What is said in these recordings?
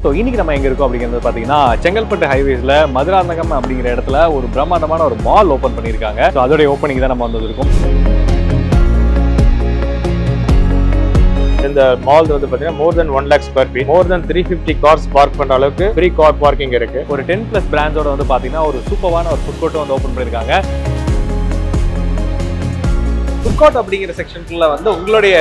So இன்னைக்கு நம்ம எங்கே இருக்கோம் அப்படிங்கிறது பார்த்தீங்கன்னா செங்கல்பட்டு ஹைவேஸில் மதுராந்தகம் அப்படிங்கிற இடத்துல ஒரு பிரம்மாண்டமான ஒரு மால் ஓப்பன் பண்ணியிருக்காங்க. ஸோ அதோடைய ஓப்பனிங் தான் நம்ம வந்திருக்கோம். இந்த மால் வந்து பார்த்தீங்கன்னா more than 1 lakh square feet, more than 350 cars park பண்ணுற அளவுக்கு ஃப்ரீ கார் பார்க்கிங் இருக்கு. ஒரு 10+ பிரான்ச்சோட வந்து பார்த்தீங்கன்னா ஒரு சூப்பரான ஒரு ஃபுட் கோர்ட் வந்து ஓப்பன் பண்ணியிருக்காங்க. ஃபுட் கோர்ட் அப்படிங்கிற செக்ஷனுக்குள்ள வந்து உங்களுடைய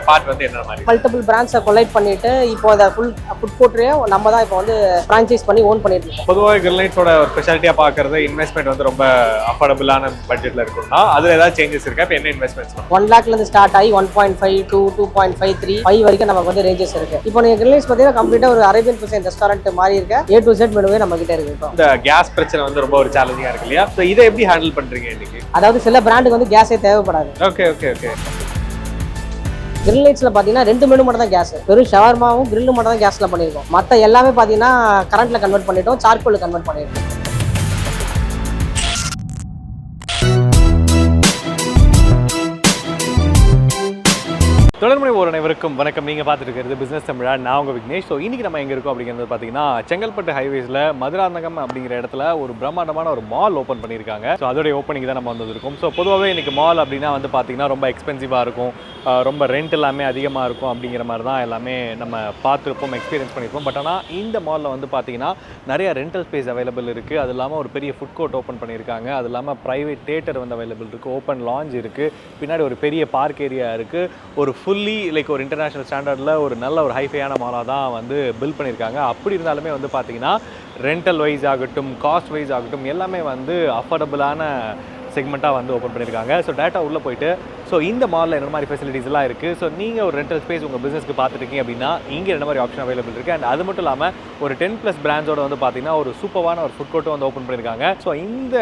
பார்ட் வந்து என்ன மாதிரி மல்டிபிள் பிரான்ச்சை கொலைட் பண்ணிட்டு இப்போ அந்த ஃபுட் கோர்ட்லயே நம்ம தான் இப்போ வந்து ஃப்ரான்ச்சைஸ் பண்ணி ஓன் பண்ணிட்டு இருக்கோம். பொதுவாக கிரில்லைட்ஸோட ஒரு ஸ்பெஷாலிட்டியாக பார்க்கறது இன்வெஸ்ட்மெண்ட் வந்து ரொம்ப அஃபோர்டபுளான பட்ஜெட்டில் இருக்கும்னா அதில் ஏதாவது சேஞ்சஸ் இருக்கா? இப்போ என்ன இன்வெஸ்ட்மெண்ட்ஸ் 1 lakhலேருந்து ஸ்டார்ட் ஆகி 1.5 to 2.5 3 5 வரைக்கும் நமக்கு வந்து ரேஞ்சஸ் இருக்கு. இப்போ நீங்கள் கிரில்லைட்ஸ் பார்த்தீங்கன்னா கம்ப்ளீட்டாக ஒரு அரேபியன் குசைன் ரெஸ்டாரண்ட் மாதிரி இருக்க A to Z மெனுவே நம்ம கிட்ட இருக்கு. இந்த கேஸ் பிரச்சனை வந்து ரொம்ப ஒரு சேலஞ்சிங்காக இருக்கு இல்லையா? ஸோ இதை எப்படி ஹேண்டில் பண்ணுறீங்க இன்னைக்கு? அதாவது சில பிராண்டுக்கு வந்து கேஸே தேவைப்படாது. Okay okay okay. கிரில்லைட்ஸ்ல பார்த்தீங்கன்னா 2 மெனு மட்டும் தான் கேஸ், வெறும் ஷவர்மாவும் கிரில் மட்டும் தான் கேஸ்ல பண்ணியிருக்கோம். மற்ற எல்லாமே பார்த்தீங்கன்னா கரண்ட்ல கன்வெர்ட் பண்ணிட்டோம், சார்கோல் கன்வெர்ட் பண்ணியிருக்கோம். தொடர்முறை ஒரு அனைவருக்கும் வணக்கம். நீங்கள் பார்த்துட்டு இருக்கிறது பிஸ்னஸ் தமிழா, நான் உங்கள் விக்னேஷ். ஸோ இன்றைக்கி நம்ம எங்கே இருக்கோம் அப்படிங்கிறது பார்த்தீங்கன்னா செங்கல்பட்டு ஹைவேஸில் மதுராந்தகம் அப்படிங்கிற இடத்துல ஒரு பிரம்மாண்டமான ஒரு மால் ஓப்பன் பண்ணியிருக்காங்க. ஸோ அதோடைய ஓப்பனிங் தான் நம்ம வந்திருக்கோம். ஸோ பொதுவாகவே இன்றைக்கி மால் அப்படின்னா வந்து பார்த்திங்கன்னா ரொம்ப எக்ஸ்பென்சிவாக இருக்கும், ரொம்ப ரெண்ட் எல்லாமே அதிகமாக இருக்கும் அப்படிங்கிற மாதிரி தான் எல்லாமே நம்ம பார்த்துருப்போம், எக்ஸ்பீரியன்ஸ் பண்ணியிருப்போம். பட் ஆனால் இந்த மாலில் வந்து பார்த்திங்கன்னா நிறைய ரெண்டல் ஸ்பேஸ் அவைலபிள் இருக்குது. அது இல்லாமல் ஒரு பெரிய ஃபுட் கோர்ட் ஓப்பன் பண்ணியிருக்காங்க. அது இல்லாமல் ப்ரைவேட் தியேட்டர் வந்து அவைலபிள் இருக்குது, ஓப்பன் லாஞ்ச் இருக்குது, பின்னாடி ஒரு பெரிய பார்க் ஏரியா இருக்குது. ஒரு ஃபுல்லி லைக் ஒரு இன்டர்நேஷ்னல் ஸ்டாண்டர்டில் ஒரு நல்ல ஒரு ஹைஃபையான மாலாக தான் வந்து பில்ட் பண்ணியிருக்காங்க. அப்படி இருந்தாலுமே வந்து பார்த்திங்கன்னா ரெண்டல் வைஸ் ஆகட்டும், காஸ்ட் வைஸ் ஆகட்டும், எல்லாமே வந்து அஃபோர்டபுளான செக்மெண்ட்டாக வந்து ஓப்பன் பண்ணியிருக்காங்க. ஸோ டேட்டா உள்ளே போயிட்டு ஸோ இந்த மாலில் என்ன மாதிரி ஃபெசிலிட்டிஸ் எல்லாம் இருக்குது, ஸோ நீங்கள் ஒரு ரெண்டல் ஸ்பேஸ் உங்கள் பிஸ்னஸ்க்கு பார்த்துருக்கீங்க அப்படின்னா இங்கே என்ன மாதிரி ஆப்ஷன் அவைலபிள் இருக்குது. அண்ட் அது மட்டும் இல்லாமல் ஒரு 10+ பிரான்ச்சோட வந்து பார்த்தீங்கன்னா ஒரு சூப்பரான ஒரு ஃபுட் கோர்ட்டும் வந்து ஓப்பன் பண்ணியிருக்காங்க. ஸோ இந்த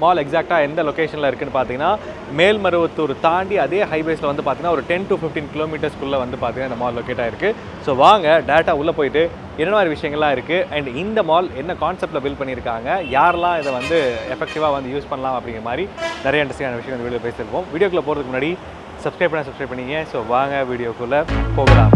மால் எக்ஸாக்டாக எந்த லொக்கேஷனில் இருக்குதுன்னு பார்த்தீங்கன்னா மேல்மருவத்தூர் தாண்டி அதே ஹைவேஸில் வந்து பார்த்தீங்கன்னா ஒரு 10 to 15 கிலோமீட்டர்ஸ்க்குள்ளே வந்து பார்த்தீங்கன்னா இந்த மால் லொக்கேட் ஆகிருக்கு. ஸோ வாங்க டேட்டா உள்ளே போயிட்டு என்ன மாதிரி விஷயங்கள்லாம் இருக்குது அண்ட் இந்த மால் என்ன கான்செப்டில் பில்ட் பண்ணியிருக்காங்க, யாரெல்லாம் இதை வந்து எஃபெக்டிவாக வந்து யூஸ் பண்ணலாம் அப்படிங்கிற மாதிரி நிறைய இன்ட்ரெஸ்டிங்கான விஷயம் இந்த வீடியோ பேசியிருப்போம். வீடியோக்குள்ளே போகிறதுக்கு முன்னாடி சப்ஸ்கிரைப் பண்ணிங்க. ஸோ வாங்க வீடியோக்குள்ளே போகலாம்.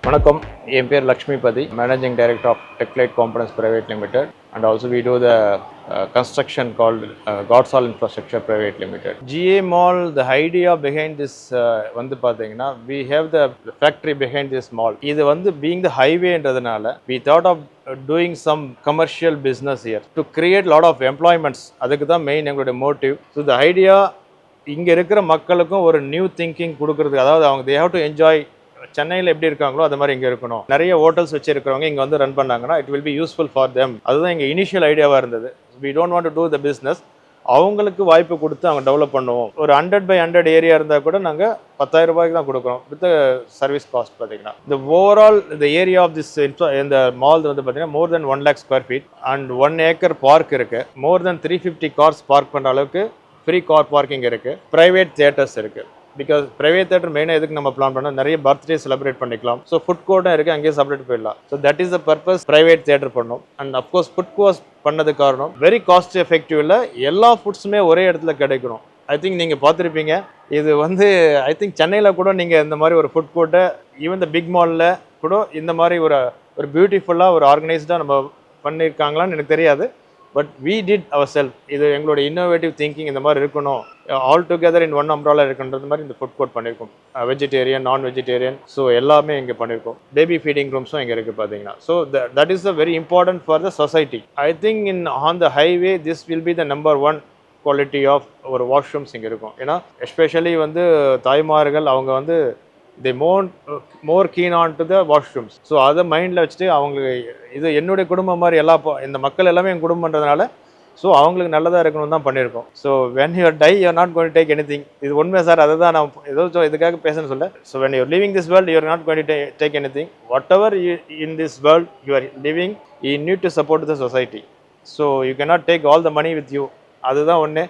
வணக்கம், என் பேர் Lakshmipathi, managing director of Techlight Components Private Limited, and also we do the construction called Godsall Infrastructure Private Limited. GA Mall, the idea behind this வந்து பார்த்தீங்கன்னா we have the factory behind this mall. இது வந்து being the highway என்றதுனால we thought of doing some commercial business here to create lot of employments. அதுக்கு தான் main எங்களுடைய motive. So the idea இங்கே இருக்கிற மக்களுக்கும் ஒரு நியூ திங்கிங் கொடுக்குறதுக்கு, அதாவது அவங்க they have to enjoy சென்னையில் எப்படி இருக்காங்களோ அது மாதிரி இங்கே இருக்கணும். நிறைய ஹோட்டல்ஸ் வச்சிருக்கிறவங்க இங்கே வந்து ரன் பண்ணாங்கன்னா it will be useful for them. அதுதான் எங்கள் இனிஷியல் ஐடியாவாக இருந்தது. We don't want to do the business, அவங்களுக்கு வாய்ப்பு கொடுத்து அவங்க டெவலப் பண்ணுவோம். ஒரு 100/100 ஏரியா இருந்தால் கூட நாங்கள் 10,000 ரூபாய்க்கு தான் கொடுக்குறோம் வித் சர்வீஸ் காஸ்ட். பார்த்தீங்கன்னா இந்த ஓவரால் இந்த ஏரியா ஆஃப் திஸ் இந்த மால் வந்து பார்த்தீங்கன்னா more than 1 lakh square feet and 1 acre park இருக்குது. more than 350 கார்ஸ் பார்க் பண்ணுற அளவுக்கு ஃப்ரீ கார் பார்க்கிங் இருக்குது. ப்ரைவேட் தியேட்டர்ஸ் இருக்குது. பிகாஸ் ப்ரைவேட் தேட்டர் மெயினாக எதுக்கு நம்ம பிளான் பண்ணோம், நிறைய பர்த்டே செலிப்ரேட் பண்ணிக்கலாம். ஸோ ஃபுட் கோர்ட்டும் இருக்குது, அங்கேயே செலிப்ரேட் போயிடலாம். So that is the purpose private theatre பண்ணோம். அண்ட் அஃப்கோர்ஸ் ஃபுட் கோர்ஸ் பண்ணது காரணம் வெரி காஸ்ட் எஃபெக்டிவ்ல எல்லா ஃபுட்ஸுமே ஒரே இடத்துல கிடைக்கணும். ஐ திங்க் நீங்கள் பார்த்துருப்பீங்க, இது வந்து ஐ திங்க் சென்னையில் கூட நீங்கள் இந்த மாதிரி ஒரு ஃபுட் கோர்ட்டை ஈவன் த பிக் மாலில் கூட இந்த மாதிரி ஒரு பியூட்டிஃபுல்லாக ஒரு ஆர்கனைஸ்டாக நம்ம பண்ணியிருக்காங்களான்னு எனக்கு தெரியாது. But we did our self. இது எங்களோட இன்னோவேட்டிவ் திங்கிங் இந்த மாதிரி இருக்கணும், all together in one umbrella இருக்குன்றது மாதிரி இந்த ஃபுட் கோர்ட் பண்ணியிருக்கோம். வெஜிடேரியன், நான் வெஜிடேரியன், ஸோ எல்லாமே இங்கே பண்ணியிருக்கோம். பேபி ஃபீடிங் ரூம்ஸும் இங்கே இருக்குது பார்த்தீங்கன்னா. So that is very important for the society. I think in on the highway this will be the number 1 quality of ஒரு வாஷ்ரூம்ஸ் இங்கே இருக்கும். ஏன்னா எஸ்பெஷலி வந்து தாய்மார்கள் அவங்க வந்து they more keen on to the washrooms. So அதை மைண்டில் வச்சுட்டு அவங்களுக்கு இது என்னுடைய குடும்பம் மாதிரி இந்த மக்கள் எல்லாமே என் குடும்பன்றதுனால ஸோ அவங்களுக்கு நல்லதாக இருக்கணும் தான் பண்ணியிருக்கோம். So when you die you are not going to take anything. இது உண்மை சார், அதை தான் நான் ஏதோ இதுக்காக பேசணும்னு சொல்ல. So when you are leaving this world you are not going to take anything. Whatever you in this world you are living, you need to support the society. So you cannot take all the money with you. அதுதான் ஒன்று.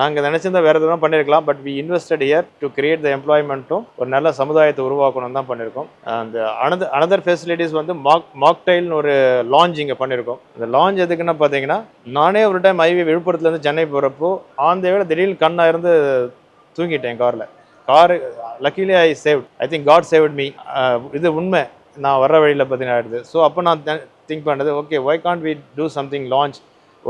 நாங்கள் நினச்சிருந்தா வேறு எதுவும் பண்ணியிருக்கலாம். But we invested here to create the எம்ப்ளாய்மெண்ட்டும் ஒரு நல்ல சமுதாயத்தை உருவாக்கணும் தான் பண்ணியிருக்கோம். அந்த அனதர் ஃபெசிலிட்டிஸ் வந்து மாக்டைல்னு ஒரு லான்ச் இங்கே பண்ணியிருக்கோம். அந்த லான்ச் எதுக்குன்னு பார்த்தீங்கன்னா, நானே ஒரு டைம் விழுப்புரத்துலேருந்து சென்னை போகிறப்போ அந்த வேலை திடீர்னு கண்ணாக இருந்து தூங்கிட்டேன் car. Luckily I think God saved me. இது உண்மை. நான் வர்ற வழியில் பார்த்தீங்கன்னா ஆயிடுது. ஸோ அப்போ நான் திங்க் பண்ணது, okay why can't we do something lounge.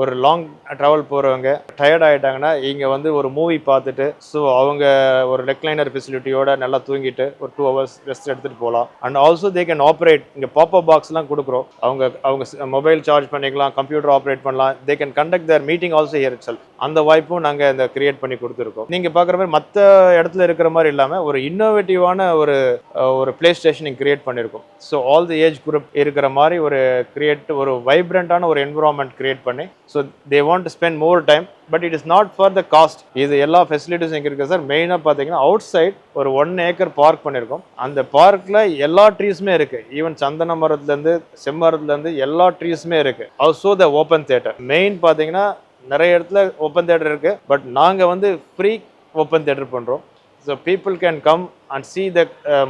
ஒரு லாங் ட்ராவல் போகிறவங்க டயர்ட் ஆகிட்டாங்கன்னா இங்கே வந்து ஒரு மூவி பார்த்துட்டு, ஸோ அவங்க ஒரு ரெக்லைனர் ஃபெசிலிட்டியோட நல்லா தூங்கிட்டு ஒரு 2 hours ரெஸ்ட் எடுத்துகிட்டு போகலாம். And also they can operate. இங்கே பாப்அப் பாக்ஸ்லாம் கொடுக்குறோம். அவங்க மொபைல் சார்ஜ் பண்ணிக்கலாம், கம்ப்யூட்டர் ஆப்ரேட் பண்ணலாம். They can conduct their meeting also here itself. அந்த வாய்ப்பும் நாங்கள் இந்த கிரியேட் பண்ணி கொடுத்துருக்கோம். நீங்கள் பார்க்குற மாதிரி மற்ற இடத்துல இருக்கிற மாதிரி இல்லாமல் ஒரு இன்னோவேட்டிவான ஒரு பிளே ஸ்டேஷன் இங்கே கிரியேட் பண்ணியிருக்கோம். So all the age group இருக்கிற மாதிரி ஒரு வைப்ரண்டான ஒரு என்விரான்மெண்ட் கிரியேட் பண்ணி, so they want to spend more time. But it is not for the cost. இது எல்லா ஃபெசிலிட்டிஸும் எங்கே இருக்குது சார். மெயினாக பார்த்தீங்கன்னா அவுட் சைட் ஒரு 1 acre பார்க் பண்ணியிருக்கோம். அந்த பார்க்கில் எல்லா ட்ரீஸுமே இருக்குது. ஈவன் சந்தன மரத்துலேருந்து செம்மரத்துலேருந்து எல்லா ட்ரீஸுமே இருக்குது. Also the open theatre. Main பார்த்தீங்கன்னா நிறைய இடத்துல ஓப்பன் தியேட்டர் இருக்குது. பட் நாங்கள் வந்து ஃப்ரீ ஓப்பன் தியேட்டர் பண்ணுறோம். So people can come and see the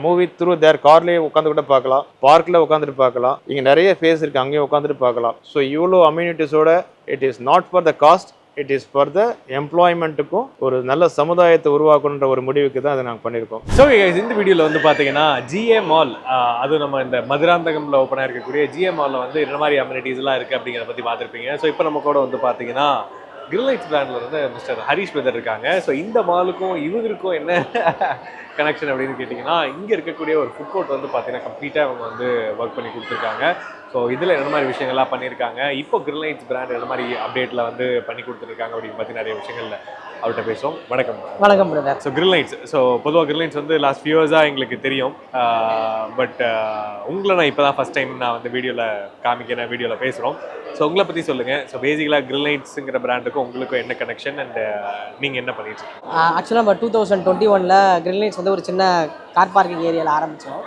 movie through their கார்லேயே உட்காந்து கூட பார்க்கலாம், பார்க்கில் உட்காந்துட்டு பார்க்கலாம். இங்கே நிறைய ஃபேஸ் இருக்குது, அங்கேயும் உட்காந்துட்டு பார்க்கலாம். ஸோ இவ்வளோ அம்யூனிட்டிஸோட it is not for the cost, it is for the எம்ப்ளாய்மெண்ட்டுக்கும் ஒரு நல்ல சமுதாயத்தை உருவாக்கணுன்ற ஒரு முடிவுக்கு தான் அதை நாங்கள் பண்ணியிருக்கோம். ஸோ இந்த வீடியோவில் வந்து பார்த்தீங்கன்னா ஜிஏ மால், அது நம்ம இந்த மதுராந்தகமில் ஓப்பனாக இருக்கக்கூடிய ஜிஏ மாலில் வந்து என்ன மாதிரி அம்யூனிட்டிஸ்லாம் இருக்குது அப்படிங்கிறத பற்றி பார்த்துருப்பீங்க. ஸோ இப்போ நம்ம கூட வந்து பார்த்தீங்கன்னா கிரில்லைட்ஸ் பிராண்டில் இருந்து மிஸ்டர் ஹரிஷ் பிரதர் இருக்காங்க. ஸோ இந்த மாலுக்கும் இவருக்கும் என்ன கனெக்ஷன் அப்படின்னு கேட்டிங்கன்னா, இங்கே இருக்கக்கூடிய ஒரு ஃபுட் கோர்ட் வந்து பார்த்தீங்கன்னா கம்ப்ளீட்டாக அவங்க வந்து ஒர்க் பண்ணி கொடுத்துருக்காங்க. ஸோ இதில் என்ன மாதிரி விஷயங்கள்லாம் பண்ணியிருக்காங்க, இப்போ கிரில்லைட்ஸ் பிராண்ட் என்ன மாதிரி அப்டேட்டில் வந்து பண்ணி கொடுத்துருக்காங்க அப்படின்னு பற்றி நிறைய விஷயங்கள் அவர்கிட்ட பேசுவோம். வணக்கம். வணக்கம் பிரதர். ஸோ கிரில்லைட்ஸ், ஸோ பொதுவாக கிரில்லைட்ஸ் வந்து லாஸ்ட் ஃபியூ இயர்ஸாக எங்களுக்கு தெரியும். பட் உங்களை நான் இப்போ தான் ஃபஸ்ட் டைம் நான் வந்து வீடியோவில் பேசுகிறோம். ஸோ உங்களை பற்றி சொல்லுங்கள். ஸோ பேசிக்கலாக கிரில்லைட்ஸுங்கிற பிராண்டுக்கும் உங்களுக்கும் என்ன கனெக்ஷன் அண்ட் நீங்கள் என்ன பண்ணிட்டு இருக்கீங்க? ஆக்சுவலாக நம்ம 2021 கிரில்லைட்ஸ் வந்து ஒரு சின்ன கார் பார்க்கிங் ஏரியாவில் ஆரம்பித்தோம்.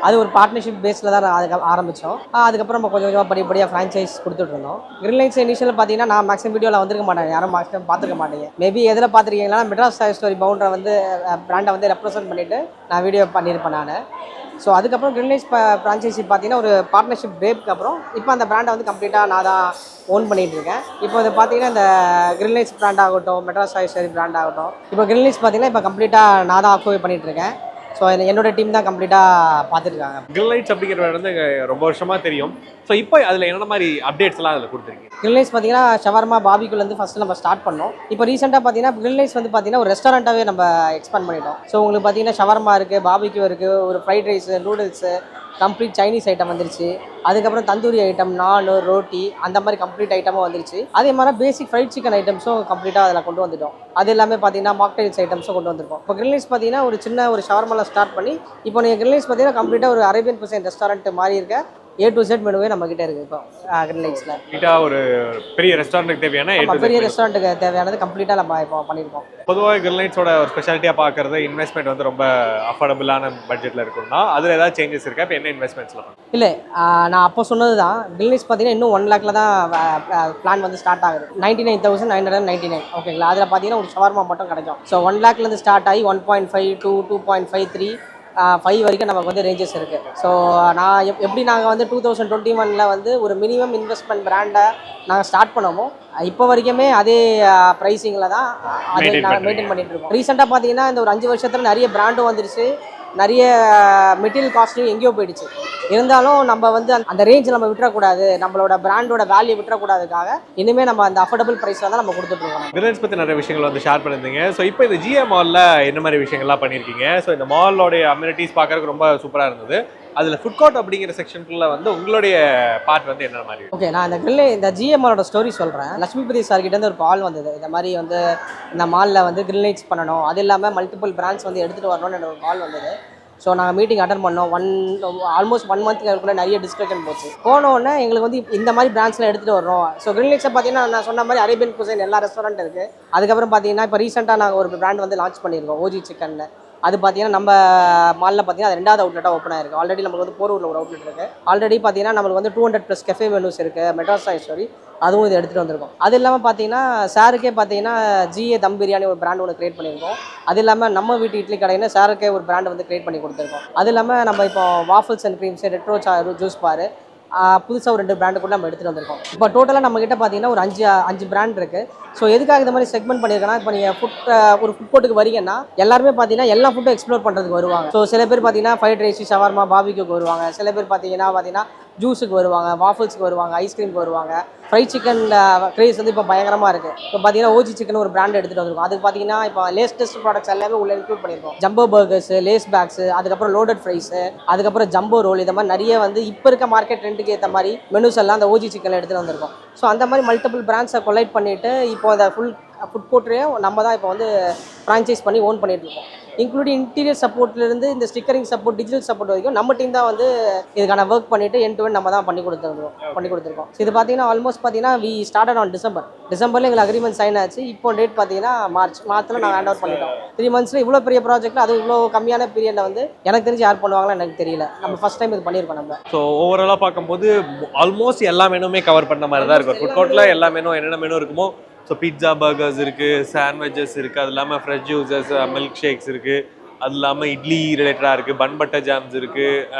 அது ஒரு பார்ட்னர்ஷிப் பேஸில் தான் அதுக்கு ஆரம்பித்தோம். அதுக்கப்புறம் நம்ம கொஞ்சம் கொஞ்சமாக படிப்படியாக ஃப்ரான்ச்சைஸ் கொடுத்துட்ருந்தோம். கிரில்லைட்ஸ் இனிஷியல் பார்த்தீங்கன்னா நான் மேக்ஸிமம் வீடியோவில் வந்திருக்க மாட்டேன், யாரும் மேக்ஸிமம் பார்த்துருக்க மாட்டேங்க. மேபி எதில் பார்த்துருக்கீங்கன்னா மெட்ராஸ் டாய் ஸ்டோரி பவுண்டரை வந்து பிராண்டை வந்து ரெப்ரசென்ட் பண்ணிவிட்டு நான் வீடியோ பண்ணியிருப்பேன் நான். ஸோ அதுக்கப்புறம் கிரில்லைட்ஸ் ஃப்ரான்ச்சைசி பார்த்தீங்கன்னா ஒரு பார்ட்னர்ஷிப் பிரேக்கு அப்புறம் இப்போ அந்த பிராண்டை வந்து கம்ப்ளீட்டாக நான் தான் ஓன் பண்ணிகிட்டு இருக்கேன். இப்போ இது பார்த்தீங்கன்னா இந்த கிரில்லைட்ஸ் பிராண்ட் ஆகட்டும், மெட்ராஸ் டாய் ஸ்டோரி பிராண்ட் ஆகட்டும், இப்போ கிரில்லைட்ஸ் பார்த்தீங்கன்னா இப்போ கம்ப்ளீட்டாக நான் தான் ஆக்குபை பண்ணிகிட்டு இருக்கேன். ஸோ என்னோட டீம் தான் கம்ப்ளீட்டாக பார்த்துருக்காங்க. கிரில்லைட்ஸ் அப்படிங்கிற வந்து ரொம்ப வருஷமாக தெரியும். ஸோ இப்போ அதில் என்ன மாதிரி அப்டேட்ஸ்லாம் அதில் கொடுத்துருக்கீங்க? கிரில்லைட்ஸ் பார்த்தீங்கன்னா ஷவர்மா பாபிக்குலேருந்து ஃபஸ்ட்டு நம்ம ஸ்டார்ட் பண்ணோம். இப்போ ரீசெண்டாக பார்த்தீங்கன்னா கிரில்லைட்ஸ் வந்து பார்த்தீங்கன்னா ஒரு ரெஸ்டாரண்ட்டாகவே நம்ம எக்ஸ்பேண்ட் பண்ணிட்டோம். ஸோ உங்களுக்கு பார்த்தீங்கன்னா ஷவர்மா இருக்குது, பாபிக்யூ இருக்குது, ஒரு fried rice, noodles, complete Chinese item வந்துருச்சு. அதுக்கப்புறம் தந்தூரி ஐட்டம், நான், ரோட்டி, அந்த மாதிரி கம்ப்ளீட் ஐட்டமும் வந்துருச்சு. அதே மாதிரி பேசிக் ஃப்ரைட் சிக்கன் ஐட்டம்ஸும் கம்ப்ளீட்டாக அதில் கொண்டு வந்துட்டோம். அது எல்லாமே பார்த்தீங்கன்னா மாக்டைல்ஸ் ஐட்டம்ஸும் கொண்டு வந்திருக்கோம். இப்போ கிரில்லைட்ஸ் பார்த்தீங்கன்னா ஒரு சின்ன ஒரு ஷவர்மாவில் ஸ்டார்ட் பண்ணி இப்போ நீங்கள் கிரில்லைட்ஸ் பார்த்தீங்கன்னா கம்ப்ளீட்டாக ஒரு அரேபியன் குசைன் ரெஸ்டாரண்ட் மாதிரி இருக்க A to Z மெனுவே நம்ம கிட்ட இருக்குது. இப்போ கிரில்லைட்ஸில் கம்ப்ளீட்டாக ஒரு பெரிய ரெஸ்டாரண்ட்டுக்கு தேவையான பெரிய ரெஸ்டாரண்ட்டுக்கு தேவையானது கம்ப்ளீட்டாக நம்ம இப்போ பண்ணியிருக்கோம். பொதுவாக கிரில்லைட்ஸோட ஒரு ஸ்பெஷாலிட்டியாக பார்க்குறது இன்வெஸ்ட்மெண்ட் வந்து ரொம்ப அஃபோர்டபுளான பட்ஜெட்டில் இருக்குன்னா அதில் ஏதாவது சேஞ்சஸ் இருக்கா? இப்போ என்ன இன்வெஸ்ட்மெண்ட்ஸில் பண்ணுங்க? இல்லை, நான் அப்போ சொன்னது தான். கிரில்லைட்ஸ் பார்த்தீங்கன்னா இன்னும் 1 lakhல தான் பிளான் வந்து ஸ்டார்ட் ஆகுது. 99,999 ஓகேங்களா. அதில் பார்த்தீங்கன்னா ஒரு ஷவர்மா மட்டும் கிடைக்கும். ஸோ 1 lakhலேருந்து ஸ்டார்ட் ஆகி 1.5 to 2.53 5 வரைக்கும் நமக்கு வந்து ரேஞ்சஸ் இருக்குது. ஸோ நான் எப்படி நாங்கள் வந்து 2021 வந்து ஒரு மினிமம் இன்வெஸ்ட்மெண்ட் பிராண்டை நாங்கள் ஸ்டார்ட் பண்ணோமோ இப்போ வரைக்குமே அதே ப்ரைஸிங்கில் தான் அதை நாங்கள் மெயின்டைன் பண்ணிகிட்டு இருக்கோம். ரீசெண்டாக பார்த்தீங்கன்னா இந்த ஒரு 5 வருஷத்தில் நிறைய பிராண்டும் வந்துருச்சு, நிறைய மெட்டீரியல் காஸ்ட்லையும் எங்கேயோ போயிடுச்சு. இருந்தாலும் நம்ம வந்து அந்த ரேஞ்சில் நம்ம விட்டுறக்கூடாது, நம்மளோட பிராண்டோட வேல்யூ விட்டுறக்கூடாதுக்காக இனிமேல் நம்ம அந்த அஃபோர்டபுள் ப்ரைஸில் தான் நம்ம கொடுத்துட்ருக்கோம். கிரில்லைட்ஸ் பற்றி நிறைய விஷயங்கள் வந்து ஷேர் பண்ணியிருந்தீங்க. ஸோ இப்போ இந்த ஜிஏ மாலில் என்ன மாதிரி விஷயங்கள்லாம் பண்ணியிருக்கீங்க? ஸோ இந்த மாலோடைய அம்யூனிட்டிஸ் பார்க்கறதுக்கு ரொம்ப சூப்பராக இருந்தது. அதில் ஃபுட் கோர்ட் அப்படிங்கிற செக்ஷனுக்குள்ள வந்து உங்களுடைய பார்ட் வந்து என்ன மாதிரி? ஓகே, நான் இந்த ஜிஏ மாலோட ஸ்டோரி சொல்கிறேன். லட்சுமிபதி சார்கிட்டேருந்து ஒரு கால் வந்தது, இந்த மாதிரி வந்து இந்த மாலில் வந்து கிரில்லைட்ஸ் பண்ணணும், அது இல்லாமல் மல்டிபிள் பிராண்ட்ஸ் வந்து எடுத்துகிட்டு வரணும்னு எனக்கு ஒரு கால் வந்தது. ஸோ நாங்கள் மீட்டிங் அட்டன் பண்ணோம். ஆல்மோஸ்ட் 1 monthக்குள்ளே நிறைய டிஸ்கஷன் போச்சு. போனோடனே எங்களுக்கு வந்து இந்த மாதிரி பிராண்ட்ஸ்லாம் எடுத்துகிட்டு வரோம். ஸோ கிரில்லைட்ஸை பார்த்தீங்கன்னா நான் சொன்ன மாதிரி அரேபியன் குசைன் எல்லா ரெஸ்டாரண்ட் இருக்குது. அதுக்கப்புறம் பார்த்தீங்கன்னா இப்போ ரீசெண்டாக நாங்கள் ஒரு பிராண்ட் வந்து லான்ச் பண்ணியிருக்கோம் ஓஜி சிக்கனில். அது பார்த்தீங்கன்னா நம்ம மாலில் பார்த்தீங்கன்னா அது 2வது அவுட்லெட்டாக ஓப்பன் ஆயிருக்கு. ஆல்ரெடி நமக்கு வந்து போரூரில் ஒரு அவுட்லெட் இருக்குது. ஆல்ரெடி பார்த்தீங்கன்னா நம்மளுக்கு வந்து 200+ கெஃபே மெனூஸ் இருக்குது. மெட்ராஸ் சாய்ஸ்வரி அதுவும் இது எடுத்துகிட்டு வந்திருக்கோம். அது இல்லாமல் பார்த்தீங்கன்னா சாருக்கே பார்த்தீங்கன்னா ஜிஏ தம் பிரியாணி ஒரு பிராண்ட் ஒன்று கிரியேட் பண்ணியிருக்கோம். அது இல்லாமல் நம்ம வீட்டு இட்லி கடைன்னு சாருக்கே ஒரு பிராண்ட் வந்து கிரியேட் பண்ணி கொடுத்துருக்கோம். அது இல்லாமல் நம்ம இப்போ waffles and creams, retro juice bar புதுசாக ஒரு 2 பிராண்டு கூட நம்ம எடுத்துகிட்டு வந்திருக்கோம். இப்போ டோட்டலாக நம்மக்கிட்ட பார்த்தீங்கன்னா ஒரு 5 பிராண்ட் இருக்குது. ஸோ எதுக்காக இந்த மாதிரி செக்மெண்ட் பண்ணியிருக்கேன்னா, இப்போ நீங்கள் ஒரு ஃபுட் கோர்ட்டுக்கு வரீங்கன்னா எல்லாருமே பார்த்தீங்கன்னா எல்லா ஃபுட்டும் எக்ஸ்ப்ளோர் பண்ணுறதுக்கு வருவாங்க. ஸோ சில பேர் பார்த்தீங்கன்னா ஃப்ரைட் ரைஸ், ஷவர்மா, பாபிக்யூக்கு வருவாங்க. சில பேர் பார்த்தீங்கன்னா ஜூஸுக்கு வருவாங்க, வாஃபல்ஸுக்கு வருவாங்க, ஐஸ்கிரீமுக்கு வருவாங்க. ஃப்ரைட் சிக்கன் க்ரேஸ் வந்து இப்போ பயங்கரமாக இருக்குது. இப்போ பார்த்தீங்கன்னா ஓஜி சிக்கன் ஒரு பிராண்ட் எடுத்துகிட்டு வந்திருக்கோம். அதுக்கு பார்த்தீங்கன்னா இப்போ லேட்டஸ்ட் ப்ராடக்ட்ஸ் எல்லாமே உள்ள இன்க்ளூட் பண்ணியிருக்கோம். ஜம்போ பர்கர்ஸ், லேஸ் பேக்ஸு, அதுக்கப்புறம் லோடட் ஃப்ரைஸு, அதுக்கப்புறம் ஜம்போ ரோல், இந்த மாதிரி நிறைய வந்து இப்போ இருக்க மார்க்கெட் ட்ரெண்டுக்கு ஏற்ற மாதிரி மெனூஸ் எல்லாம் அந்த ஓஜி சிக்கனில் எடுத்துகிட்டு வந்திருக்கோம். ஸோ அந்த மாதிரி மல்டிபிள் பிராண்ட்ஸை கொலைட் பண்ணிவிட்டு இப்போ அந்த ஃபுட் கோர்ட்லேயே நம்ம தான் இப்போ வந்து ஃப்ரான்ச்சைஸ் பண்ணி ஓன் பண்ணிட்டு இருக்கோம். இன்க்ளூடிங் இன்டீரியர் சப்போர்ட்லேருந்து இந்த ஸ்டிக்கரிங் சப்போர்ட், டிஜிட்டல் சப்போர்ட் வரைக்கும் நம்ம டீம் தான் வந்து இதுக்கான ஒர்க் பண்ணிவிட்டு எண்ட் டு எண்ட் நம்ம தான் பண்ணி கொடுத்துருக்கோம். ஸோ இது பார்த்தீங்கன்னா ஆல்மோஸ்ட் பார்த்தீங்கன்னா வி ஸ்டார்டட் ஆன் டிசம்பரில் எங்களுக்கு அக்ரிமெண்ட் சைன் ஆச்சு. இப்போ டேட் பார்த்தீங்கன்னா மார்ச்சில் நாங்கள் ஹேண்ட் ஓவர் பண்ணிட்டோம். 3 monthsல இவ்வளோ பெரிய ப்ராஜெக்ட்டில் அது இவ்வளோ கம்மியான பீரியடில் வந்து எனக்கு தெரிஞ்சு யார் பண்ணுவாங்களோ எனக்கு தெரியல. நம்ம ஃபஸ்ட் டைம் இது பண்ணியிருக்கோம் நம்ம. ஸோ ஓவராலாக பார்க்கும்போது ஆல்மோஸ்ட் எல்லா மெனுமே கவர் பண்ண மாதிரி தான் இருக்கும். ஃபுட் கோர்ட்டில் எல்லா மெனு என்னென்ன மெனு இருக்குமோ, ஸோ பீட்சா, பர்கர்ஸ் இருக்குது, சாண்ட்விச்சஸ் இருக்குது, அது இல்லாமல் ஃப்ரெஷ் ஜூஸஸ், மில்க் ஷேக்ஸ் இருக்குது, அது இல்லாமல் இட்லி ரிலேட்டடாக இருக்குது, பன் பட்டர் ஜாம்ஸ் இருக்குது,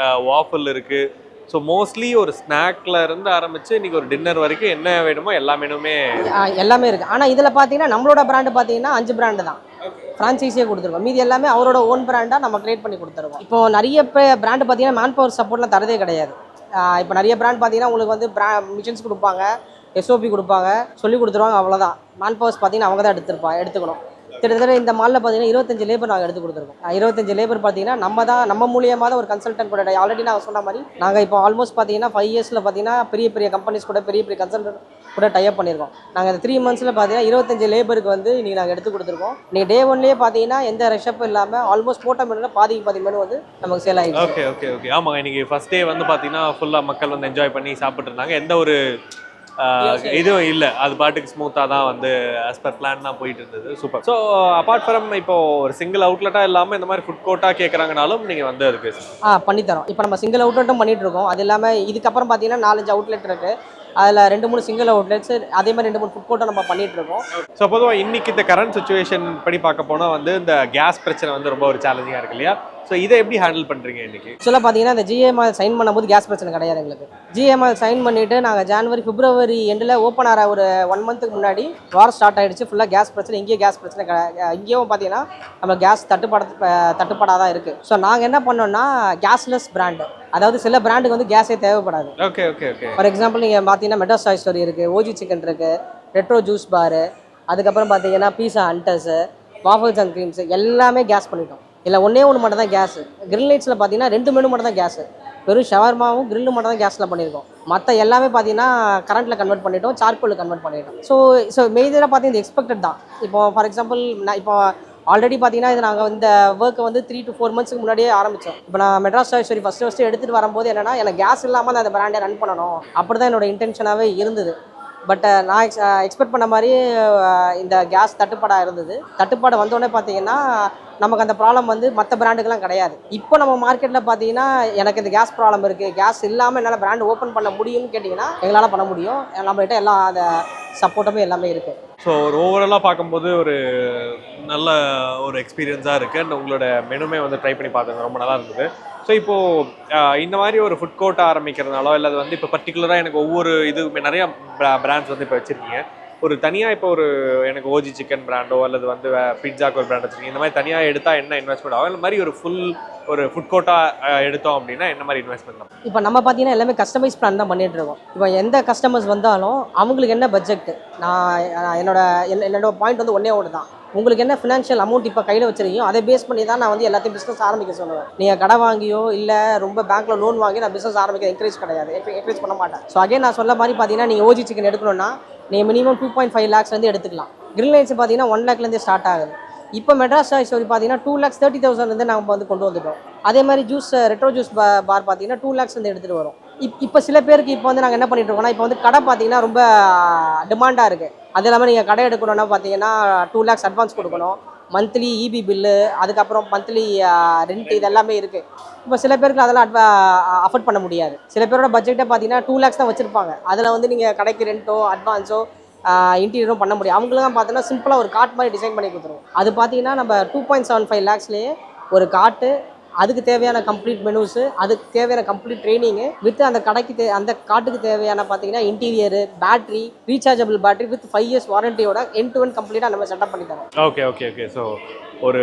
வாஃபிள் இருக்குது. ஸோ மோஸ்ட்லி ஒரு ஸ்நாக்ல இருந்து ஆரம்பிச்சு இன்னைக்கு ஒரு டின்னர் வரைக்கும் என்ன வேணுமோ எல்லா மெனுமே இருக்குது. ஆனால் இதில் பார்த்தீங்கன்னா நம்மளோட பிராண்டு பார்த்தீங்கன்னா 5 பிராண்டு தான் ஃப்ரான்ச்சைஸியே கொடுத்துருக்கோம். மீதி எல்லாமே அவரோட ஓன் பிராண்டாக நம்ம கிரியேட் பண்ணி கொடுத்துருக்கோம். இப்போ நிறைய பிராண்டு பார்த்தீங்கன்னா மேன் பவர் சப்போர்ட்லாம் தரதே கிடையாது. இப்போ நிறைய பிராண்ட் பார்த்தீங்கன்னா உங்களுக்கு வந்து மிஷின்ஸ் கொடுப்பாங்க, எஸ்ஓபி கொடுப்பாங்க, சொல்லி கொடுத்துருவாங்க, அவ்வளோதான். மேன் பவர்ஸ் பார்த்தீங்கன்னா அவங்க தான் எடுத்துக்கணும். கிட்டத்தட்ட இந்த மாலில் பார்த்தீங்கன்னா 25 லேபர் நாங்கள் எடுத்து கொடுத்துருக்கோம். 25 லேபர் பார்த்தீங்கன்னா நம்ம மூலியமாக தான் ஒரு கன்சல்டன்ட் கூட ஆல்ரெடி நான் சொன்ன மாதிரி நாங்கள் இப்போ ஆல்மோஸ்ட் பார்த்தீங்கன்னா 5 இயர்ஸில் பார்த்தீங்கன்னா பெரிய கம்பெனிஸ் கூட பெரிய கன்சல்டன்ட் கூட டைப் பண்ணியிருக்கோம். நாங்கள் இந்த 3 monthsல பார்த்தீங்கன்னா 25 லேபருக்கு வந்து இன்றைக்கி நாங்கள் எடுத்து கொடுத்துருக்கோம். நீங்கள் டே 1லேயே பார்த்தீங்கன்னா எந்த ரெஷப்பும் இல்லாமல் ஆல்மோஸ்ட் போட்ட மெனுவில் பாதி மெனு வந்து நமக்கு சேல் ஆகிடுச்சு. ஓகே ஆமாங்க. இன்றைக்கி ஃபஸ்ட் டே வந்து பார்த்தீங்கன்னா ஃபுல்லாக மக்கள் வந்து என்ஜாய் பண்ணி சாப்பிட்டு இருந்தாங்க. எந்த ஒரு இதுவும் இல்லை, அது பாட்டுக்கு ஸ்மூத்தாக தான் வந்து ஆஸ் பர் பிளான் தான் போயிட்டு இருந்தது. சூப்பர். ஸோ அப்பார்ட் ஃப்ரம் இப்போ ஒரு சிங்கிள் அவுட்லெட்டாக இல்லாமல் இந்த மாதிரி ஃபுட் கோர்ட்டாக கேட்குறாங்கனாலும் நீங்கள் வந்து அதுக்கு பண்ணித்தரோம். இப்போ நம்ம சிங்கிள் அவுட்லெட்டும் பண்ணிட்டு இருக்கோம். அது இல்லாமல் இதுக்கப்புறம் பார்த்தீங்கன்னா 4-5 அவுட்லெட் இருக்குது. அதில் 2-3 சிங்கிள் அவுட்லெட்ஸ், அதே மாதிரி 2-3 ஃபுட் கோர்ட்டை நம்ம பண்ணிட்டு இருக்கோம். ஸோ பொதுவாக இன்னைக்கு இந்த கரண்ட் சுச்சுவேஷன் படி பார்க்க போனால் வந்து இந்த கேஸ் பிரச்சனை வந்து ரொம்ப ஒரு சேலஞ்சிங்காக இருக்கு இல்லையா? ஸோ இதை எப்படி ஹேண்டில் பண்ணுறீங்க இன்னைக்கு? ஆக்சுவலாக பார்த்தீங்கன்னா இந்த ஜிஎம்ஆர் சைன் பண்ணும்போது கேஸ் பிரச்சனை கிடையாது எங்களுக்கு. ஜிஎம்ஆர் சைன் பண்ணிவிட்டு நாங்கள் ஜனவரி, பிப்ரவரி எண்டில் ஓப்பன் ஆகிற ஒரு 1 monthக்கு முன்னாடி வார் ஸ்டார்ட் ஆகிடுச்சு. ஃபுல்லாக கேஸ் பிரச்சனை, இங்கேயும் கேஸ் பிரச்சனை இங்கேயும் பார்த்தீங்கன்னா நம்ம கேஸ் தட்டுப்பாடாக தான் இருக்குது. ஸோ நாங்கள் என்ன பண்ணோம்னா கேஸ்லெஸ் பிராண்டு, அதாவது சில பிராண்டுக்கு வந்து கேஸே தேவைப்படாது. ஓகே. ஃபார் எக்ஸாம்பிள் நீங்கள் பார்த்தீங்கன்னா மெட்ராஸ் சாய்ஸ்வரி இருக்குது, ஓஜி சிக்கன் இருக்குது, ரெட்ரோ ஜூஸ் பாரு, அதுக்கப்புறம் பார்த்தீங்கன்னா பீஸா ஹண்டர்ஸு, வாஃபல்ஸ் அண்ட் க்ரீம்ஸு எல்லாமே கேஸ் பண்ணிட்டோம். இல்லை ஒன்றே மட்டும் தான் கேஸு. கிரில் லைட்ஸில் பார்த்தீங்கன்னா 2 மெனு மட்டும் தான் கேஸு. வெறும் ஷவர்மாவும் கிரில்லு மட்டும் தான் கேஸில் பண்ணியிருக்கோம். மற்ற எல்லாமே பார்த்தீங்கன்னா கரண்ட்டில் கன்வெர்ட் பண்ணிட்டோம், சார்கோலில் கன்வெர்ட் பண்ணிட்டோம். ஸோ மேஜராக பார்த்தீங்கன்னா இது எக்ஸ்பெக்டட் தான். இப்போ ஃபார் எக்ஸாம்பிள் நான் இப்போ ஆல்ரெடி பார்த்தீங்கன்னா இது நாங்கள் இந்த ஒர்க்கை வந்து 3 to 4 months முன்னாடியே ஆரம்பித்தோம். இப்போ நான் மெட்ராஸ் சாய்ஸ்வரி ஃபஸ்ட்டு எடுத்துகிட்டு வரும்போது என்னென்னா எனக்கு கேஸ் இல்லாமல் நான் அந்த பிராண்டை ரன் பண்ணணும், அப்படி தான் என்னோட இன்டென்ஷனாகவே இருந்தது. பட் நான் எக்ஸ்பெக்ட் பண்ண மாதிரி இந்த கேஸ் தட்டுப்பாடாக இருந்தது. தட்டுப்பாடு வந்தோடனே பார்த்தீங்கன்னா நமக்கு அந்த ப்ராப்ளம் வந்து மற்ற பிராண்டுக்கெலாம் கிடையாது. இப்போ நம்ம மார்க்கெட்டில் பார்த்தீங்கன்னா எனக்கு இந்த கேஸ் ப்ராப்ளம் இருக்குது, கேஸ் இல்லாமல் என்னால் பிராண்ட் ஓப்பன் பண்ண முடியும்னு கேட்டிங்கன்னா எங்களால் பண்ண முடியும். நம்மகிட்ட எல்லா அந்த சப்போர்ட்டுமே எல்லாமே இருக்குது. ஸோ ஒரு ஓவராலாக பார்க்கும்போது ஒரு நல்ல ஒரு எக்ஸ்பீரியன்ஸாக இருக்குது. அண்ட் உங்களோட மெனுமே வந்து ட்ரை பண்ணி பார்த்துங்க, ரொம்ப நல்லா இருந்தது. ஸோ இப்போது இந்த மாதிரி ஒரு ஃபுட் கோர்ட் ஆரம்பிக்கிறதுனாலோ இல்லை அது வந்து இப்போ பர்டிகுலராக எனக்கு ஒவ்வொரு இதுவுமே நிறையா பிராண்ட்ஸ் வந்து இப்போ வச்சுருக்கீங்க. ஒரு தனியாக இப்போ ஒரு எனக்கு ஓஜி சிக்கன் பிராண்டோ அல்லது வந்து பிட்சாக்கு ஒரு பிராண்ட் வச்சுருக்கீங்க, இந்த மாதிரி தனியாக எடுத்தால் என்ன இன்வெஸ்ட்மெண்ட் ஆகும்? இந்த மாதிரி ஒரு ஃபுட் கோர்ட்டாக எடுத்தோம் அப்படின்னா என்ன மாதிரி இன்வெஸ்ட்மெண்ட் தான்? இப்போ நம்ம பார்த்தீங்கன்னா எல்லாமே கஸ்டமைஸ் பிளான் தான் பண்ணிட்டு இருக்கோம். இப்போ எந்த கஸ்டமர்ஸ் வந்தாலும் அவங்களுக்கு என்ன பட்ஜெட், நான் என்னோட பாயிண்ட் வந்து ஒன்று தான், உங்களுக்கு என்ன ஃபினான்ஷியல் அமௌண்ட் இப்போ கையில் வச்சுருக்கீங்க அதை பேஸ் பண்ணி தான் நான் வந்து எல்லாத்தையும் பிஸ்னஸ் ஆரம்பிக்க சொல்லுவேன். நீங்கள் கடை வாங்கியோ இல்லை ரொம்ப பேங்க்கில் லோன் வாங்கி நான் பிஸ்னஸ் ஆரம்பிக்க என்கரேஜ் பண்ண மாட்டேன். ஸோ அகைன் நான் சொல்ல மாதிரி பார்த்தீங்கன்னா நீங்கள் ஓஜி சிக்கன் எடுக்கணும்னா நீங்கள் மினிமம் 2.5 lakhs எடுத்துக்கலாம். கிரில் லைட்ஸ் பார்த்தீங்கன்னா 1 lakhலேருந்தே ஸ்டார்ட் ஆகுது. இப்போ மெட்ராஸ் சாய்ஸ்வரி பார்த்தீங்கன்னா 2,30,000 நம்ம வந்து கொண்டு வந்துட்டோம். அதே மாதிரி ஜூஸ், ரெட்ரோ ஜூஸ் பார் பார்த்தீங்கன்னா 2 lakhs எடுத்துகிட்டு வரும். இப்போ சில பேருக்கு இப்போ வந்து நாங்கள் என்ன பண்ணிட்டு இருக்கோம்னா, இப்போ வந்து கடை பார்த்தீங்கன்னா ரொம்ப டிமாண்டாக இருக்குது. அது இல்லாமல் நீங்கள் கடை எடுக்கணும்னா பார்த்தீங்கன்னா 2 lakhs அட்வான்ஸ் கொடுக்கணும். மந்த்லி இபி பில்லு, அதுக்கப்புறம் மந்த்லி ரெண்ட், இது எல்லாமே இருக்குது. இப்போ சில பேருக்கு அதெல்லாம் அஃபோர்ட் பண்ண முடியாது. சில பேரோட பட்ஜெட்டை பார்த்தீங்கன்னா 2 lakhs தான் வச்சுருப்பாங்க. அதில் வந்து நீங்கள் கடைக்கு ரெண்ட்டோ அட்வான்ஸோ இன்டீரியரும் பண்ண முடியும். அவங்களும் பார்த்தீங்கன்னா சிம்பிளாக ஒரு காட் மாதிரி டிசைன் பண்ணி கொடுத்துருவோம். அது பார்த்தீங்கன்னா நம்ம 2.75 lakhsலேயே ஒரு காட்டு, அதுக்கு தேவையான கம்ப்ளீட் மெனூஸு, அதுக்கு தேவையான கம்ப்ளீட் ட்ரைனிங்கு வித் அந்த கடைக்கு அந்த காட்டுக்கு தேவையான பார்த்தீங்கன்னா interior, battery, rechargeable battery with 5 years வாரண்டியோட எண்ட் டு எண்ட் கம்ப்ளீட்டாக நம்ம செட்டப் பண்ணி தரோம். Okay okay okay. ஸோ ஒரு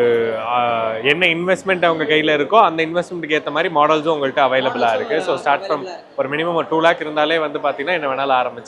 என்ன இன்வெஸ்ட்மெண்ட் அவங்க கையில் இருக்கோ அந்த இன்வெஸ்ட்மெண்ட்டுக்கு ஏற்ற மாதிரி மாடல்ஸும் உங்கள்கிட்ட அவைலபிளாக இருக்குது. ஸோ ஸ்டார்ட் ஃப்ரம் ஒரு மினிமம் ஒரு 2 lakh இருந்தாலே வந்து பார்த்தீங்கன்னா என்ன வேணாலும்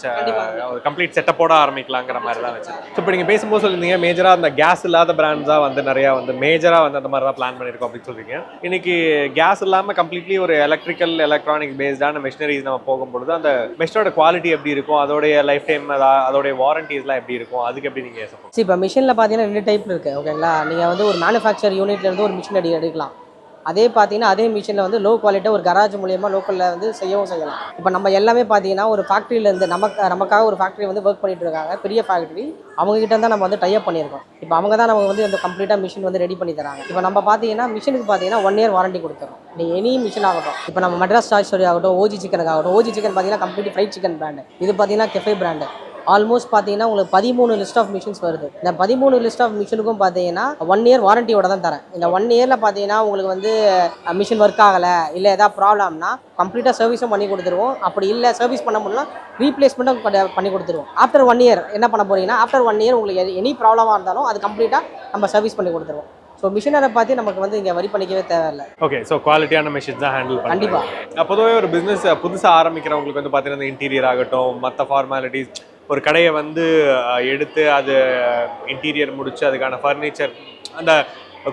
ஒரு கம்ப்ளீட் செட்டப்போட ஆரம்பிக்கலாங்கிற மாதிரி தான் வச்சு. ஸோ இப்போ நீங்கள் பேசும்போது சொல்லியிருந்தீங்க மேஜராக அந்த கேஸ் இல்லாத பிராண்ட்ஸாக வந்து நிறையா வந்து மேஜராக வந்து அந்த மாதிரி தான் பிளான் பண்ணியிருக்கோம் அப்படின்னு சொல்றீங்க. இன்னைக்கு கேஸ் இல்லாமல் கம்ப்ளீட்லி ஒரு எலக்ட்ரானிக் பேஸ்டான மெஷினரிஸ் நம்ம போகும்பொழுது அந்த மெஷினோட குவாலிட்டி எப்படி இருக்கும், அதோடைய லைஃப் டைம் அதோடைய வாரண்டிஸ்லாம் எப்படி இருக்கும், அதுக்கு எப்படி நீங்கள் சப்போர்ட்? இப்போ மிஷினில் பார்த்தீங்கன்னா 2 டைப் இருக்குது. ஓகேங்களா, நீங்கள் வந்து ஒரு மேனுஃபேக்சர் யூனிட்லேருந்து ஒரு மிஷின் எடுக்கலாம். அதே பார்த்தீங்கன்னா அதே மிஷினில் வந்து லோ குவாலிட்டியாக ஒரு கராஜ் மூலியமாக லோக்கலில் வந்து செய்யலாம். இப்போ நம்ம எல்லாமே பார்த்தீங்கன்னா ஒரு ஃபேக்ட்ரியிலேருந்து நமக்காக ஒரு ஃபேக்ட்ரி வந்து ஒர்க் பண்ணிட்டு இருக்காங்க, பெரிய ஃபேக்ட்ரி. அவங்ககிட்ட தான் நம்ம வந்து டைப் பண்ணியிருக்கோம். இப்போ அவங்க தான் நமக்கு வந்து இந்த கம்ப்ளீட்டாக மிஷின் வந்து ரெடி பண்ணி தராங்க. இப்போ நம்ம பார்த்தீங்கன்னா மிஷினுக்கு பார்த்தீங்கன்னா 1 year வாரண்டி கொடுத்துறோம். நீங்கள் எனி மிஷின் ஆகட்டும், இப்போ நம்ம மெட்ராஸ் டாய் ஸ்டோரி ஆகட்டும், ஓஜி சிக்கனுக்கு ஆகட்டும். ஓஜி சிக்கன் பார்த்தீங்கன்னா கம்ப்ளீட் ஃப்ரைட் சிக்கன் பிராண்டு. இது பார்த்தீங்கன்னா கெஃபே பிராண்டு. ஆல்மோஸ்ட் பார்த்தீங்கன்னா உங்களுக்கு 13 லிஸ்ட் ஆஃப் மிஷின்ஸ் வருது. இந்த 13 லிஸ்ட் ஆஃப் மிஷினுக்கும் பார்த்தீங்கன்னா 1 year வாரண்டியோட தான் தரேன். இந்த 1 yearல பார்த்தீங்கன்னா உங்களுக்கு வந்து மிஷின் ஒர்க் ஆகலை இல்லை ஏதாவது ப்ராப்ளம்னா கம்ப்ளீட்டாக சர்வீஸும் பண்ணி கொடுத்துருவோம். அப்படி இல்லை சர்வீஸ் பண்ண முடியல ரீப்ளேஸ்மெண்ட்டும் பண்ணி கொடுத்துருவோம். ஆஃப்டர் 1 year என்ன பண்ண போறீங்கன்னா, ஆஃப்டர் 1 year உங்களுக்கு எனி ப்ராப்ளமாக இருந்தாலும் அது கம்ப்ளீட்டாக நம்ம சர்வீஸ் பண்ணி கொடுத்துருவோம். ஸோ மிஷினரை பார்த்து நமக்கு வந்து இங்கே வரி பண்ணிக்கவே தேவையில்லை. ஓகே. ஸோ குவாலிட்டியான மிஷின்ஸ் தான் ஹேண்டில் பண்ணி கண்டிப்பாக. பொதுவாக ஒரு பிஸ்னஸ் புதுசாக ஆரம்பிக்கிறவங்களுக்கு வந்து பார்த்தீங்கன்னா இன்டீரியர் ஆகட்டும், மற்ற ஃபார்மாலிட்டிஸ், ஒரு கடையை வந்து எடுத்து அது இன்டீரியர் முடிச்சு அதுக்கான ஃபர்னிச்சர் அந்த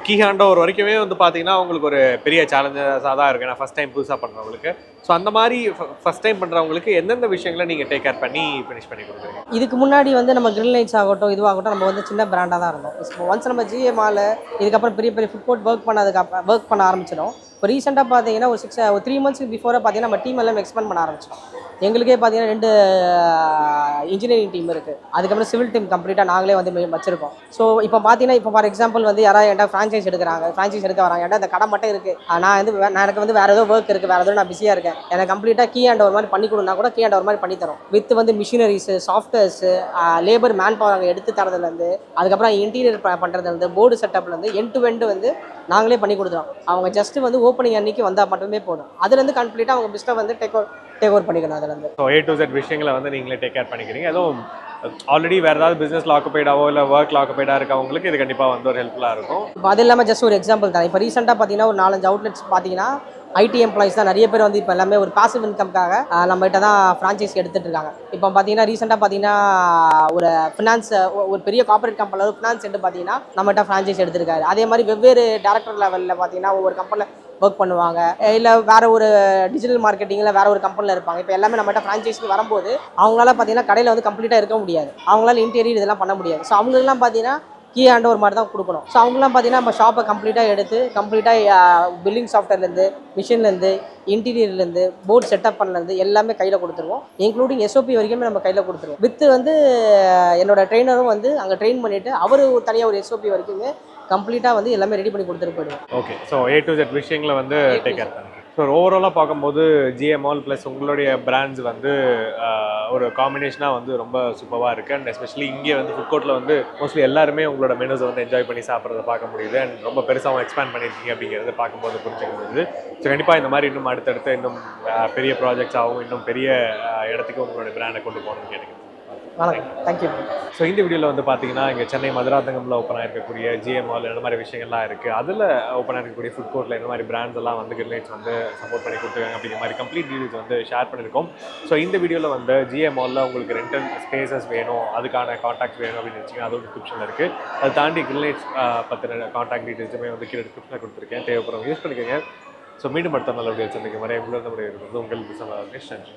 கீ ஹேண்ட் ஓவர் வரைக்குமே வந்து பார்த்தீங்கன்னா அவங்களுக்கு ஒரு பெரிய சேலஞ்சஸாக தான் இருக்குது. நான் ஃபஸ்ட் டைம் புதுசாக பண்ணுறவங்களுக்கு. ஸோ அந்த மாதிரி ஃபஸ்ட் டைம் பண்ணுறவங்களுக்கு எந்தெந்த விஷயங்களை நீங்கள் டேக் கேர் பண்ணி ஃபினிஷ் பண்ணி கொடுக்குறீங்க? இதுக்கு முன்னாடி வந்து நம்ம கிரில் லைட்ஸ் ஆகட்டும் இதுவாகட்டும் நம்ம வந்து சின்ன பிராண்டாக தான் இருந்தோம். இப்போ ஒன்ஸ் நம்ம ஜிஏ மால் இதுக்கப்புறம் பெரிய பெரிய ஃபுட் கோர்ட் ஒர்க் பண்ண ஆரம்பிச்சிடும். இப்போ ரீசெண்டாக பார்த்தீங்கன்னா ஒரு 3 months பிஃபோராக பார்த்தீங்கன்னா நம்ம டீம் எல்லாம் எக்ஸ்பேண்ட் பண்ண ஆரம்பிச்சோம். எங்களுக்கே பார்த்தீங்கன்னா 2 இன்ஜினியரிங் டீம் இருக்குது. அதுக்கப்புறம் சிவில் டீம் கம்ப்ளீட்டாக நாங்களே வந்து வச்சிருக்கோம். ஸோ இப்போ பார்த்தீங்கன்னா இப்போ ஃபார் எக்ஸாம்பிள் வந்து யாராவது என்கிட்ட ஃப்ரான்ச்சைஸ் எடுக்க வராங்க, என்கிட்ட இந்த கடை மட்டும் இருக்குது, எனக்கு வந்து வேறு ஏதோ ஒர்க் இருக்குது, வேறு ஏதோ நான் பிஸியாக இருக்கேன், எனக்கு கம்ப்ளீட்டாக கீ ஹேண்ட் ஒரு மாதிரி பண்ணி கொடுனா கூட கீ ஹேண்ட் ஒரு மாதிரி பண்ணி தரோம். வித் வந்து machineries, softwares, labour manpower அங்கே எடுத்து தரதுலேருந்து, அதுக்கப்புறம் இன்டீரியர் பண்ணுறதுலேருந்து, போர்டு செட்டப்லேருந்து எண்ட் டு எண்ட் வந்து நாங்களே பண்ணி கொடுத்துறோம். அவங்க ஜஸ்ட்டு வந்து ஓப்பனிங் அன்னைக்கு வந்தால் மட்டுமே போதும். அதுலேருந்து கம்ப்ளீட்டாக அவங்க பிஸ்னஸ் வந்து டேக் ஓவர் பண்ணிக்கணும். அதுலேருந்து ஸோ A to Z விஷயங்களை வந்து நீங்களே டேக் கேர் பண்ணிக்கிறீங்க. அதுவும் ஆல்ரெடி வேறு ஏதாவது பிஸ்னஸில் ஆக்குபைடாவோ இல்லை ஒர்க்கில் ஆக்குபைடாக இருக்கவங்களுக்கு இது கண்டிப்பாக வந்து ஒரு ஹெல்ப்ஃபுல்லாக இருக்கும். இப்போ அது இல்லாமல் ஜஸ்ட் ஒரு எக்ஸாம்பிள் தான். இப்போ ரீசெண்டாக பார்த்தீங்கன்னா ஒரு 4-5 அவுட்லெட்ஸ் பார்த்தீங்கன்னா ஐடி எம்ப்ளாயிஸ் தான் நிறைய பேர் வந்து இப்போ எல்லாமே ஒரு பாசிவ் இன்கம்காக நம்மகிட்ட தான் ஃப்ரான்ச்சைஸ் எடுத்துகிட்டு இருக்காங்க. இப்போ பார்த்தீங்கன்னா ரீசெண்டாக பார்த்தீங்கன்னா ஒரு ஃபினான்ஸ் ஒரு பெரிய கார்பரேட் கம்பெனியில் ஃபினான்ஸ் சென்டர் பார்த்தீங்கன்னா நம்மகிட்ட ஃப்ரான்ச்சைஸ் எடுத்திருக்காரு. அதே மாதிரி வெவ்வேறு டேரக்டர் லெவலில் பார்த்தீங்கன்னா ஒவ்வொரு கம்பெனியில் ஒர்க் பண்ணுவாங்க, இல்லை வேறு ஒரு டிஜிட்டல் மார்க்கெட்டிங்கில் வேறு ஒரு கம்பெனியில் இருப்பாங்க. இப்போ எல்லாமே நம்மகிட்ட ஃப்ரான்ச்சைஸ்க்கு வரும்போது அவங்களால பார்த்தீங்கன்னா கடையில் வந்து கம்ப்ளீட்டாக இருக்க முடியாது, அவங்களால இன்டீரியர் இதெல்லாம் பண்ண முடியாது. ஸோ அவங்களுக்குலாம் பார்த்தீங்கன்னா கீ ஹேண்ட் ஒரு மாதிரி தான் கொடுக்கணும். ஸோ அவங்களாம் பார்த்தீங்கன்னா நம்ம ஷாப்பை கம்ப்ளீட்டாக பில்லிங் சாஃப்ட்வேர்லேருந்து, மிஷின்லேருந்து, இன்டீரியர்லேருந்து, போர்டு செட்டப் பண்ணலேருந்து எல்லாமே கையில் கொடுத்துருவோம். இன்க்ளூடிங் SOP வரைக்குமே நம்ம கையில் கொடுத்துருவோம். வித்து வந்து என்னோட ட்ரெயினரும் வந்து அங்கே ட்ரெயின் பண்ணிவிட்டு அவர் தனியாக ஒரு SOP வரைக்குமே கம்ப்ளீட்டாக வந்து எல்லாமே ரெடி பண்ணி கொடுத்துட்டு போயிடுவோம். Okay. So A to Z விஷயங்களை வந்து டேக் கேர் பண்ணுங்க. ஸோ ஓவராலாக பார்க்கும்போது GA Mall ப்ளஸ் உங்களுடைய பிராண்ட்ஸ் வந்து ஒரு காம்பினேஷனாக வந்து ரொம்ப சூப்பராக இருக்குது. அண்ட் எஸ்பெஷலி இங்கே வந்து ஃபுட் கோர்ட்டில் வந்து மோஸ்ட்லி எல்லாருமே உங்களோட மெனுஸை வந்து என்ஜாய் பண்ணி சாப்பிட்றத பார்க்க முடியுது. அண்ட் ரொம்ப பெருசாகவும் எக்ஸ்பேண்ட் பண்ணியிருக்கீங்க அப்படிங்கிறது பார்க்கும்போது புரிஞ்சுக்க முடியுது. ஸோ கண்டிப்பாக இந்த மாதிரி இன்னும் அடுத்தடுத்து இன்னும் பெரிய ப்ராஜெக்ட்ஸ் ஆகும், இன்னும் பெரிய இடத்துக்கு உங்களோட பிராண்டை கொண்டு போகணும்னு கேட்டுக்கிறேன். தேங்க்யூ. ஸோ இந்த வீடியோவில் வந்து பார்த்தீங்கன்னா இங்கே சென்னை மதுராந்தகமில் ஓப்பன் ஆகிருக்கக்கூடிய GA Mall இந்த மாதிரி விஷயங்கள்லாம் இருக்குது. அதில் ஓப்பன் ஆகிருக்கக்கூடிய ஃபுட் கோர்ட்டில் இந்த மாதிரி பிராண்ட்ஸ் எல்லாம் வந்து கிரில்லைட்ஸ் வந்து சப்போர்ட் பண்ணி கொடுத்துருக்காங்க அப்படிங்கிற மாதிரி கம்ப்ளீட் டீடைல்ஸ் வந்து ஷேர் பண்ணியிருக்கோம். ஸோ இந்த வீடியோவில் வந்து GA Mallல உங்களுக்கு ரெண்டல் ஸ்பேசஸ் வேணும், அதுக்கான காண்டாக்ட் வேணும் அப்படின்னு நினச்சிங்கன்னா அதோட டிஸ்கிரிப்ஷனில் இருக்குது. அதை தாண்டி கிரில்லைட்ஸ் பற்றின காண்டாக்ட் டீடைல்ஸுமே வந்து கீழே டிஸ்கிரிப்ஷனில் கொடுத்துருக்கேன், தேவைப்படுறவங்க யூஸ் பண்ணிக்கோங்க. ஸோ மீண்டும் அடுத்த நல்ல வீடியோ சந்திக்கும் வரை உங்களோட இருக்கிறது உங்கள் பிஸ்னஸ்.